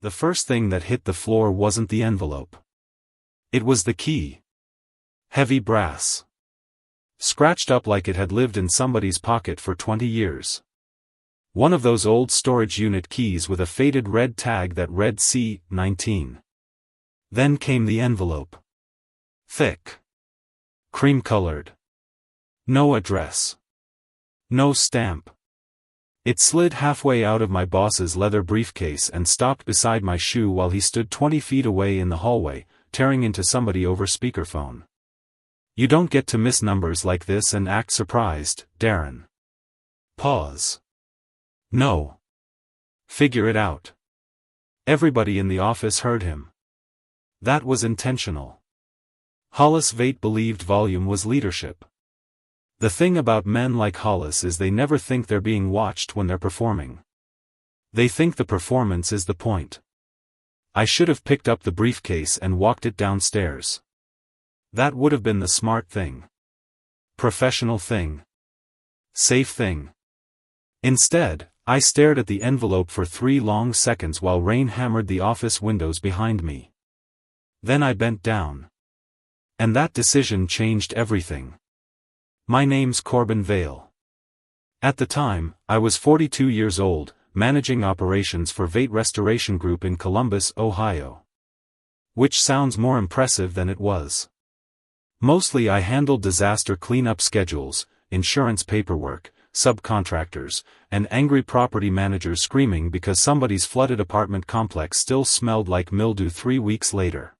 The first thing that hit the floor wasn't the envelope. It was the key. Heavy brass. Scratched up like it had lived in somebody's pocket for 20 years. One of those old storage unit keys with a faded red tag that read C-19. Then came the envelope. Thick. Cream-colored. No address. No stamp. It slid halfway out of my boss's leather briefcase and stopped beside my shoe while he stood 20 feet away in the hallway, tearing into somebody over speakerphone. You don't get to miss numbers like this and act surprised, Darren. Pause. No. Figure it out. Everybody in the office heard him. That was intentional. Hollis Veidt believed volume was leadership. The thing about men like Hollis is they never think they're being watched when they're performing. They think the performance is the point. I should have picked up the briefcase and walked it downstairs. That would have been the smart thing. Professional thing. Safe thing. Instead, I stared at the envelope for 3 long seconds while rain hammered the office windows behind me. Then I bent down. And that decision changed everything. My name's Corbin Vale. At the time, I was 42 years old, managing operations for Veidt Restoration Group in Columbus, Ohio. Which sounds more impressive than it was. Mostly I handled disaster cleanup schedules, insurance paperwork, subcontractors, and angry property managers screaming because somebody's flooded apartment complex still smelled like mildew 3 weeks later.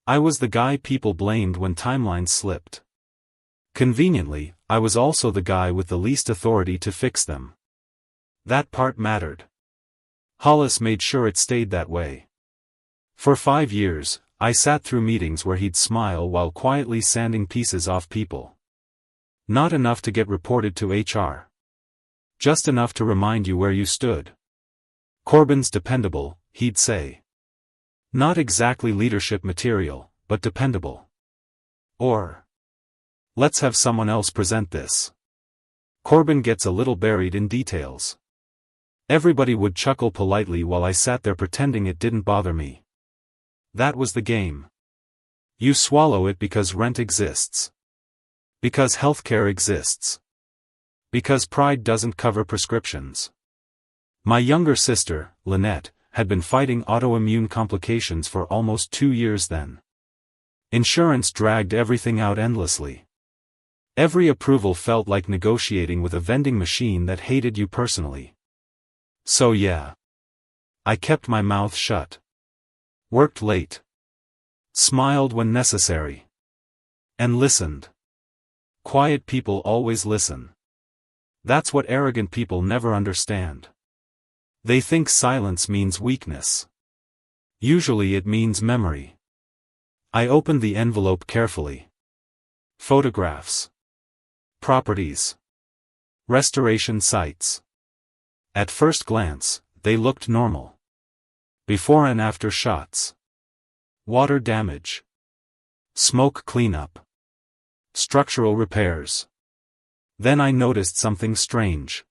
I was the guy people blamed when timelines slipped. Conveniently, I was also the guy with the least authority to fix them. That part mattered. Hollis made sure it stayed that way. For 5 years, I sat through meetings where he'd smile while quietly sanding pieces off people. Not enough to get reported to HR. Just enough to remind you where you stood. Corbin's dependable, he'd say. Not exactly leadership material, but dependable. Or, let's have someone else present this. Corbin gets a little buried in details. Everybody would chuckle politely while I sat there pretending it didn't bother me. That was the game. You swallow it because rent exists. Because healthcare exists. Because pride doesn't cover prescriptions. My younger sister, Lynette, had been fighting autoimmune complications for almost 2 years then. Insurance dragged everything out endlessly. Every approval felt like negotiating with a vending machine that hated you personally. So yeah. I kept my mouth shut. Worked late. Smiled when necessary. And listened. Quiet people always listen. That's what arrogant people never understand. They think silence means weakness. Usually it means memory. I opened the envelope carefully. Photographs. Properties. Restoration sites. At first glance, they looked normal. Before and after shots. Water damage. Smoke cleanup. Structural repairs. Then I noticed something strange.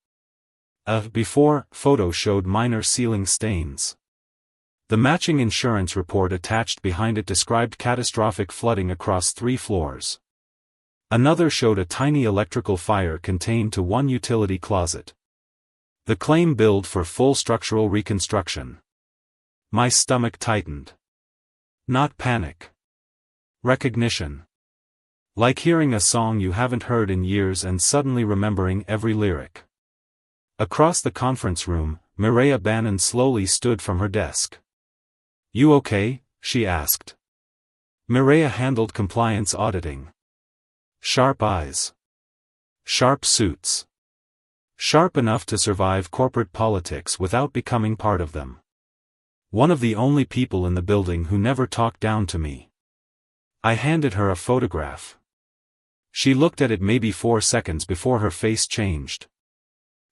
A before photo showed minor ceiling stains. The matching insurance report attached behind it described catastrophic flooding across 3 floors. Another showed a tiny electrical fire contained to one utility closet. The claim billed for full structural reconstruction. My stomach tightened. Not panic. Recognition. Like hearing a song you haven't heard in years and suddenly remembering every lyric. Across the conference room, Mireya Bannon slowly stood from her desk. "You okay?" she asked. Mireya handled compliance auditing. Sharp eyes. Sharp suits. Sharp enough to survive corporate politics without becoming part of them. One of the only people in the building who never talked down to me. I handed her a photograph. She looked at it maybe 4 seconds before her face changed.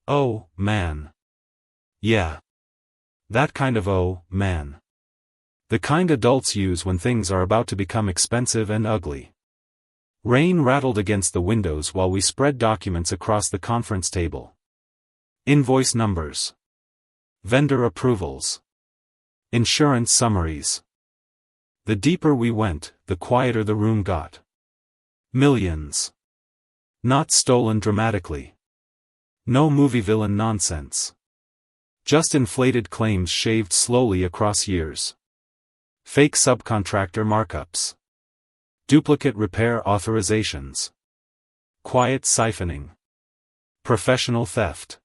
Oh, man. Yeah. That kind of oh, man. The kind adults use when things are about to become expensive and ugly. Rain rattled against the windows while we spread documents across the conference table. Invoice numbers. Vendor approvals. Insurance summaries. The deeper we went, the quieter the room got. Millions. Not stolen dramatically. No movie villain nonsense. Just inflated claims shaved slowly across years. Fake subcontractor markups. Duplicate repair authorizations. Quiet siphoning. Professional theft.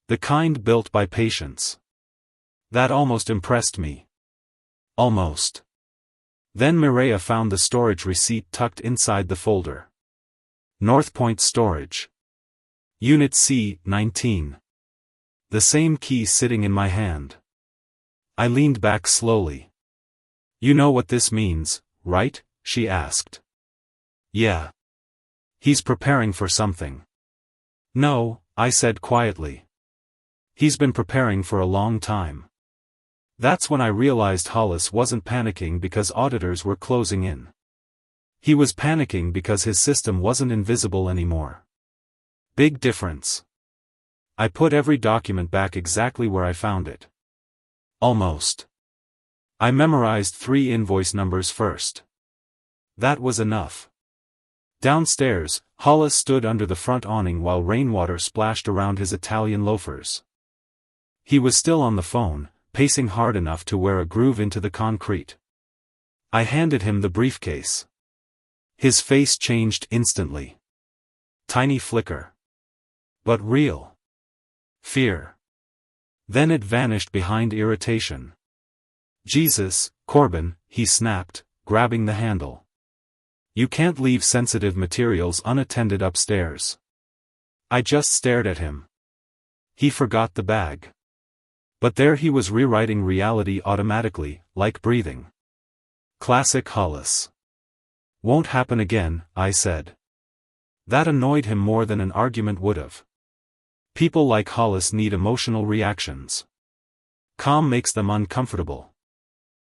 The kind built by patience. That almost impressed me. Almost. Then Mireya found the storage receipt tucked inside the folder. North Point Storage. Unit C-19. The same key sitting in my hand. I leaned back slowly. "You know what this means, right?" she asked. "Yeah." "He's preparing for something." "No," I said quietly. "He's been preparing for a long time." That's when I realized Hollis wasn't panicking because auditors were closing in. He was panicking because his system wasn't invisible anymore. Big difference. I put every document back exactly where I found it. Almost. I memorized 3 invoice numbers first. That was enough. Downstairs, Hollis stood under the front awning while rainwater splashed around his Italian loafers. He was still on the phone, pacing hard enough to wear a groove into the concrete. I handed him the briefcase. His face changed instantly. Tiny flicker. But real. Fear. Then it vanished behind irritation. "Jesus, Corbin," he snapped, grabbing the handle. "You can't leave sensitive materials unattended upstairs." I just stared at him. He forgot the bag. But there he was rewriting reality automatically, like breathing. Classic Hollis. "Won't happen again," I said. That annoyed him more than an argument would've. People like Hollis need emotional reactions. Calm makes them uncomfortable.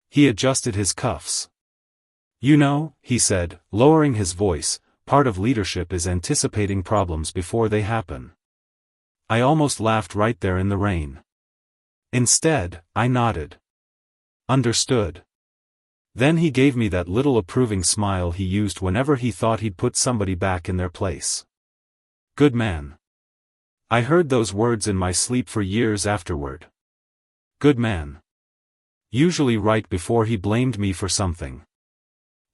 He adjusted his cuffs. "You know," he said, lowering his voice, "part of leadership is anticipating problems before they happen." I almost laughed right there in the rain. Instead, I nodded. Understood. Then he gave me that little approving smile he used whenever he thought he'd put somebody back in their place. Good man. I heard those words in my sleep for years afterward. Good man. Usually right before he blamed me for something.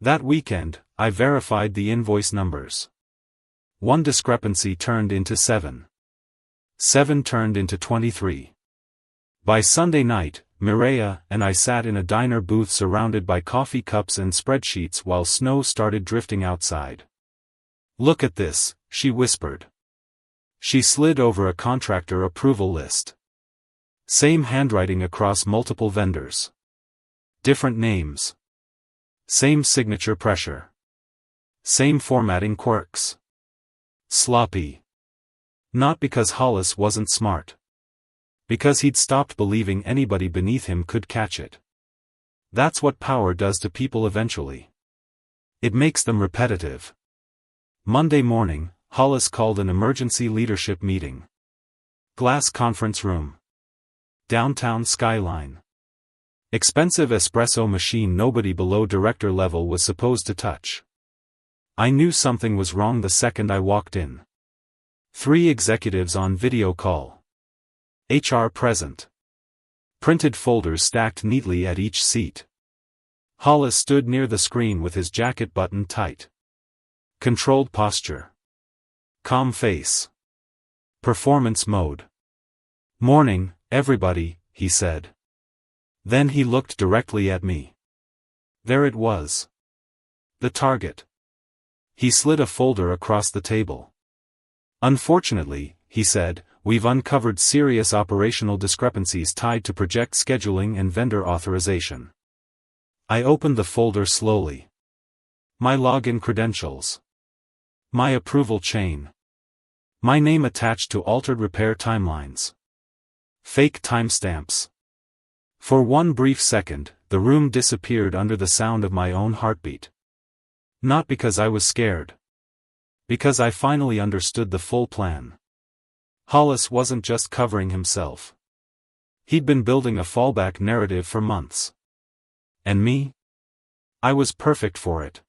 That weekend, I verified the invoice numbers. 1 discrepancy turned into 7. 7 turned into 23. By Sunday night, Mireya and I sat in a diner booth surrounded by coffee cups and spreadsheets while snow started drifting outside. "Look at this," she whispered. She slid over a contractor approval list. Same handwriting across multiple vendors. Different names. Same signature pressure. Same formatting quirks. Sloppy. Not because Hollis wasn't smart. Because he'd stopped believing anybody beneath him could catch it. That's what power does to people eventually. It makes them repetitive. Monday morning, Hollis called an emergency leadership meeting. Glass conference room. Downtown skyline. Expensive espresso machine nobody below director level was supposed to touch. I knew something was wrong the second I walked in. 3 executives on video call. HR present. Printed folders stacked neatly at each seat. Hollis stood near the screen with his jacket buttoned tight. Controlled posture. Calm face. Performance mode. "Morning, everybody," he said. Then he looked directly at me. There it was. The target. He slid a folder across the table. "Unfortunately," he said, "we've uncovered serious operational discrepancies tied to project scheduling and vendor authorization." I opened the folder slowly. My login credentials. My approval chain. My name attached to altered repair timelines. Fake timestamps. For one brief second, the room disappeared under the sound of my own heartbeat. Not because I was scared. Because I finally understood the full plan. Hollis wasn't just covering himself. He'd been building a fallback narrative for months. And me? I was perfect for it.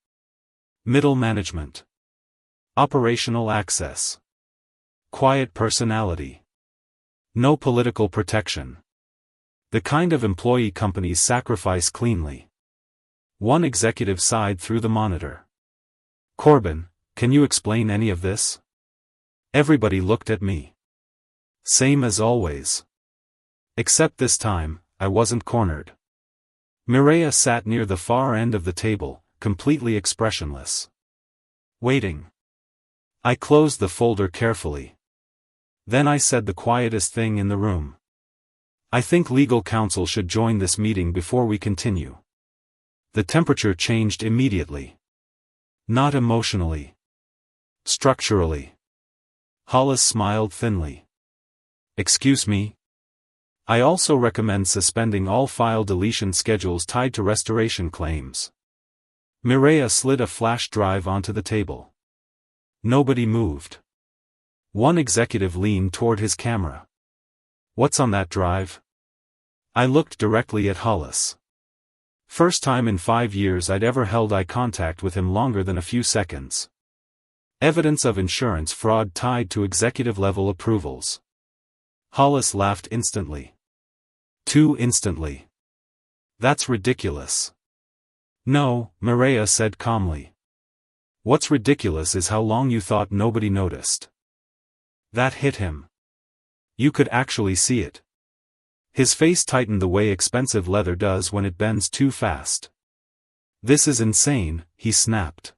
Middle management. Operational access. Quiet personality. No political protection. The kind of employee companies sacrifice cleanly. One executive sighed through the monitor. "Corbin, can you explain any of this?" Everybody looked at me. Same as always. Except this time, I wasn't cornered. Mireya sat near the far end of the table, completely expressionless. Waiting. I closed the folder carefully. Then I said the quietest thing in the room. "I think legal counsel should join this meeting before we continue." The temperature changed immediately. Not emotionally. Structurally. Hollis smiled thinly. "Excuse me? I also recommend suspending all file deletion schedules tied to restoration claims." Mireya slid a flash drive onto the table. Nobody moved. One executive leaned toward his camera. "What's on that drive?" I looked directly at Hollis. First time in 5 years I'd ever held eye contact with him longer than a few seconds. Evidence of insurance fraud tied to executive-level approvals. Hollis laughed instantly. Too instantly. "That's ridiculous." "No," Mireya said calmly. "What's ridiculous is how long you thought nobody noticed." That hit him. You could actually see it. His face tightened the way expensive leather does when it bends too fast. "This is insane," he snapped.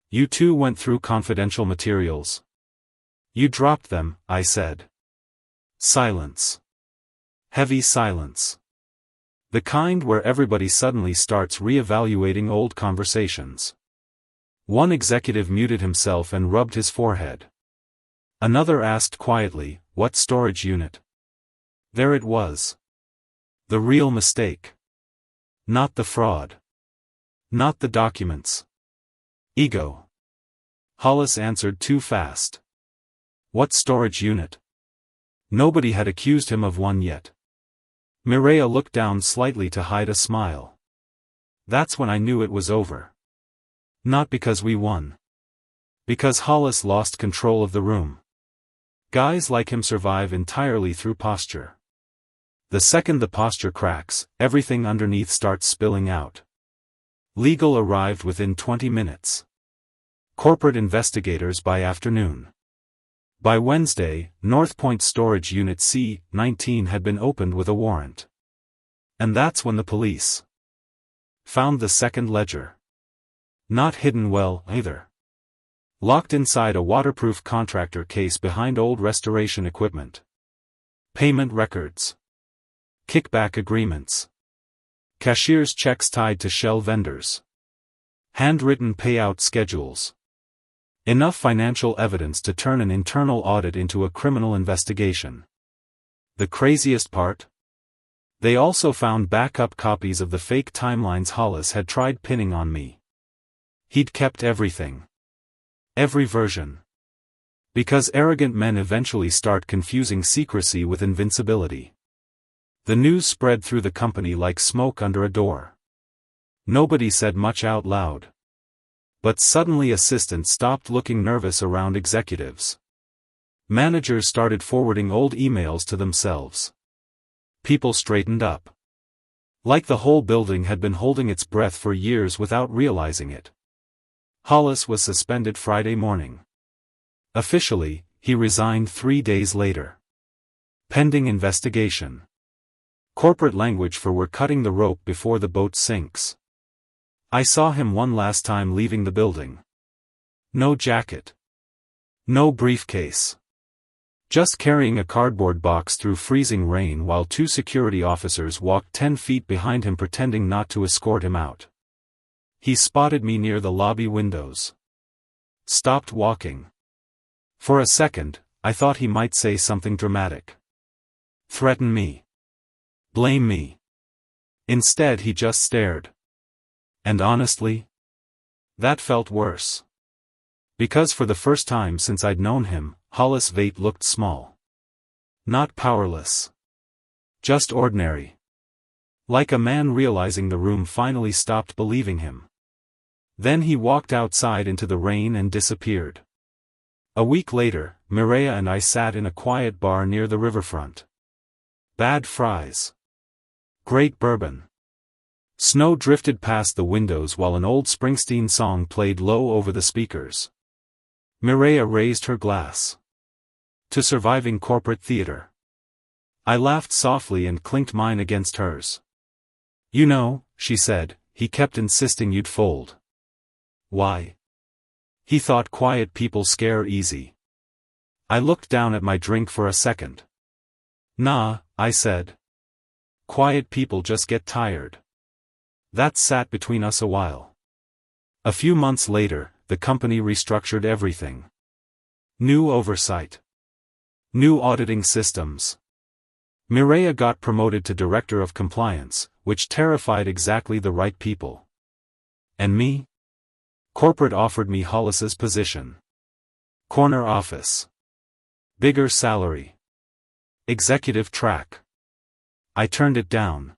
"You two went through confidential materials." "You dropped them," I said. Silence. Heavy silence. The kind where everybody suddenly starts re-evaluating old conversations. One executive muted himself and rubbed his forehead. Another asked quietly, "What storage unit?" There it was. The real mistake. Not the fraud. Not the documents. Ego. Hollis answered too fast. "What storage unit?" Nobody had accused him of one yet. Mireya looked down slightly to hide a smile. That's when I knew it was over. Not because we won. Because Hollis lost control of the room. Guys like him survive entirely through posture. The second the posture cracks, everything underneath starts spilling out. Legal arrived within 20 minutes. Corporate investigators by afternoon. By Wednesday, North Point Storage Unit C-19 had been opened with a warrant. And that's when the police found the second ledger. Not hidden well, either. Locked inside a waterproof contractor case behind old restoration equipment. Payment records. Kickback agreements. Cashier's checks tied to shell vendors. Handwritten payout schedules. Enough financial evidence to turn an internal audit into a criminal investigation. The craziest part? They also found backup copies of the fake timelines Hollis had tried pinning on me. He'd kept everything. Every version. Because arrogant men eventually start confusing secrecy with invincibility. The news spread through the company like smoke under a door. Nobody said much out loud. But suddenly assistants stopped looking nervous around executives. Managers started forwarding old emails to themselves. People straightened up. Like the whole building had been holding its breath for years without realizing it. Hollis was suspended Friday morning. Officially, he resigned 3 days later. Pending investigation. Corporate language for "we're cutting the rope before the boat sinks." I saw him one last time leaving the building. No jacket. No briefcase. Just carrying a cardboard box through freezing rain while 2 security officers walked 10 feet behind him pretending not to escort him out. He spotted me near the lobby windows. Stopped walking. For a second, I thought he might say something dramatic. Threaten me. Blame me. Instead he just stared. And honestly, that felt worse. Because for the first time since I'd known him, Hollis Veidt looked small. Not powerless. Just ordinary. Like a man realizing the room finally stopped believing him. Then he walked outside into the rain and disappeared. A week later, Mireya and I sat in a quiet bar near the riverfront. Bad fries. Great bourbon. Snow drifted past the windows while an old Springsteen song played low over the speakers. Mireya raised her glass. To surviving corporate theater. I laughed softly and clinked mine against hers. You know, she said, he kept insisting you'd fold. Why? He thought quiet people scare easy. I looked down at my drink for a second. Nah, I said. Quiet people just get tired. That sat between us a while. A few months later, the company restructured everything. New oversight. New auditing systems. Mireya got promoted to Director of Compliance, which terrified exactly the right people. And me? Corporate offered me Hollis's position. Corner office. Bigger salary. Executive track. I turned it down.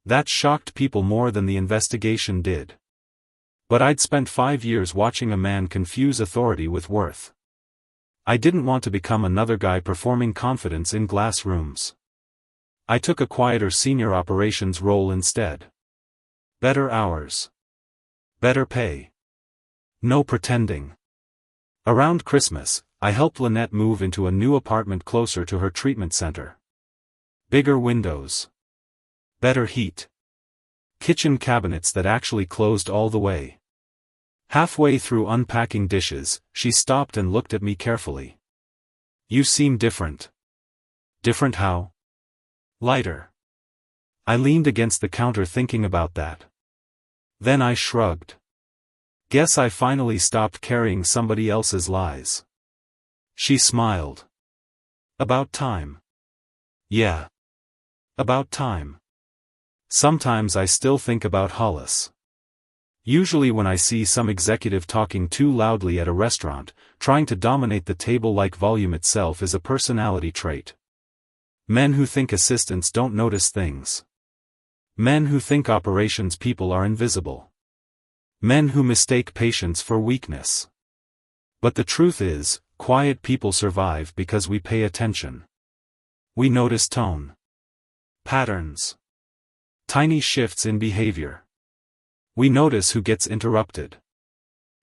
That shocked people more than the investigation did. But I'd spent 5 years watching a man confuse authority with worth. I didn't want to become another guy performing confidence in glass rooms. I took a quieter senior operations role instead. Better hours. Better pay. No pretending. Around Christmas, I helped Lynette move into a new apartment closer to her treatment center. Bigger windows. Better heat. Kitchen cabinets that actually closed all the way. Halfway through unpacking dishes, she stopped and looked at me carefully. You seem different. Different how? Lighter. I leaned against the counter thinking about that. Then I shrugged. Guess I finally stopped carrying somebody else's lies. She smiled. About time. Yeah. About time. Sometimes I still think about Hollis. Usually when I see some executive talking too loudly at a restaurant, trying to dominate the table like volume itself is a personality trait. Men who think assistants don't notice things. Men who think operations people are invisible. Men who mistake patience for weakness. But the truth is, quiet people survive because we pay attention. We notice tone. Patterns. Tiny shifts in behavior. We notice who gets interrupted.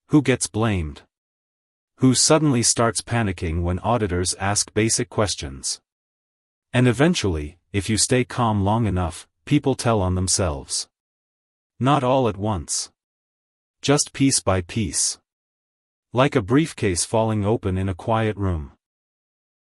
Who gets blamed. Who suddenly starts panicking when auditors ask basic questions. And eventually, if you stay calm long enough, people tell on themselves. Not all at once. Just piece by piece. Like a briefcase falling open in a quiet room.